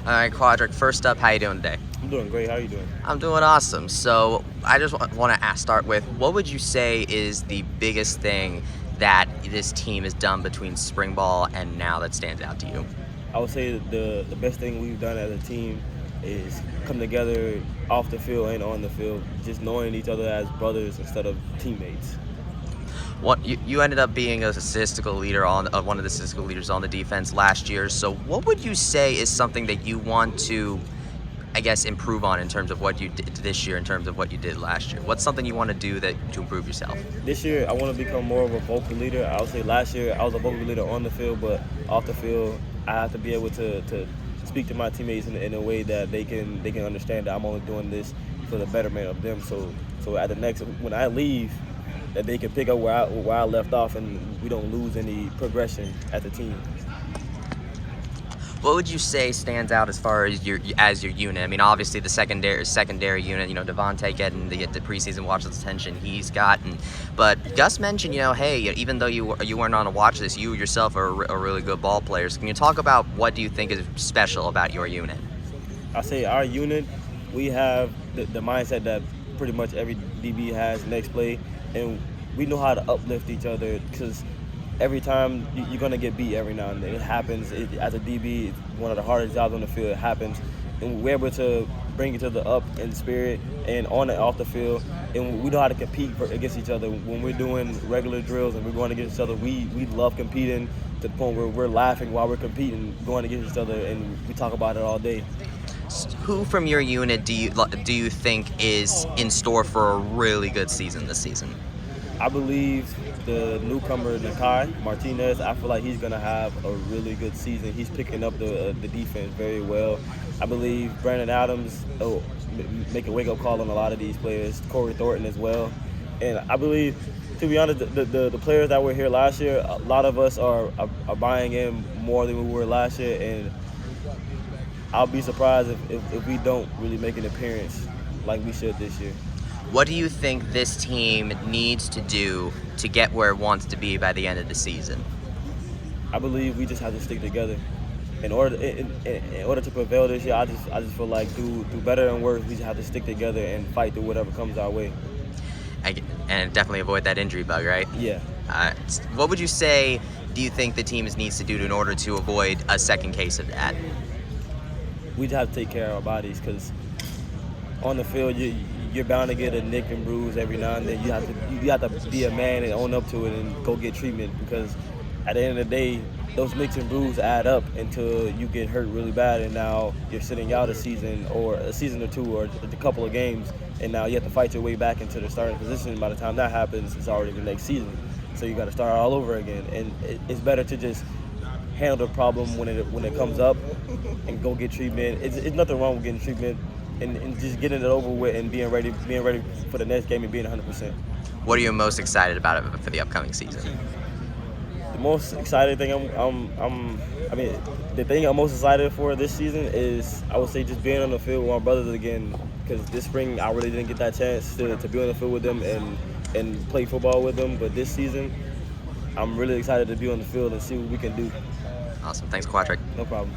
All right, Quadric, first up, how you doing today? I'm doing great. How are you doing? I'm doing awesome. So I just want to start with, what would you say is the biggest thing that this team has done between spring ball and now that stands out to you? I would say the best thing we've done as a team is come together off the field and on the field, just knowing each other as brothers instead of teammates. What you ended up being a statistical leader on one of the statistical leaders on the defense last year. So what would you say is something that you want to, I guess, improve on in terms of what you did this year in terms of what you did last year? What's something you want to do to improve yourself? This year, I want to become more of a vocal leader. I would say last year I was a vocal leader on the field, but off the field, I have to be able to speak to my teammates in a way that they can understand that I'm only doing this for the betterment of them. So at the next, when I leave, that they can pick up where I left off, and we don't lose any progression as a team. What would you say stands out as far as your unit? I mean, obviously the secondary unit, Devontae getting the preseason watch list attention he's gotten, but Gus mentioned, hey, even though you weren't on a watch list, you yourself are a really good ball player. So can you talk about what do you think is special about your unit? I say our unit, we have the mindset that pretty much every DB has next play, and we know how to uplift each other, because every time you're going to get beat every now and then. It happens. As a DB, it's one of the hardest jobs on the field. It happens. And we're able to bring each other up in spirit and on and off the field. And we know how to compete against each other. When we're doing regular drills and we're going against each other, we love competing to the point where we're laughing while we're competing, going against each other, and we talk about it all day. Who from your unit do you think is in store for a really good season this season? I believe the newcomer, Nakai Martinez, I feel like he's going to have a really good season. He's picking up the defense very well. I believe Brandon Adams will make a wake-up call on a lot of these players, Corey Thornton as well. And I believe, to be honest, the players that were here last year, a lot of us are buying in more than we were last year, and I'll be surprised if we don't really make an appearance like we should this year. What do you think this team needs to do to get where it wants to be by the end of the season? I believe we just have to stick together. In order to prevail this year, I just feel like through better and worse, we just have to stick together and fight through whatever comes our way. And definitely avoid that injury bug, right? Yeah. What would you say do you think the team needs to do in order to avoid a second case of that? We just have to take care of our bodies, because on the field, you're bound to get a nick and bruise every now and then. You have to be a man and own up to it and go get treatment, because at the end of the day, those nicks and bruises add up until you get hurt really bad, and now you're sitting out a season or two or a couple of games, and now you have to fight your way back into the starting position. By the time that happens, it's already the next season, so you got to start all over again. And it's better to just handle the problem when it comes up and go get treatment. It's nothing wrong with getting treatment. And just getting it over with and being ready for the next game and being 100%. What are you most excited about for the upcoming season? The most excited thing the thing I'm most excited for this season is, I would say, just being on the field with my brothers again, because this spring I really didn't get that chance to be on the field with them and play football with them. But this season, I'm really excited to be on the field and see what we can do. Awesome. Thanks, Quadric. No problem.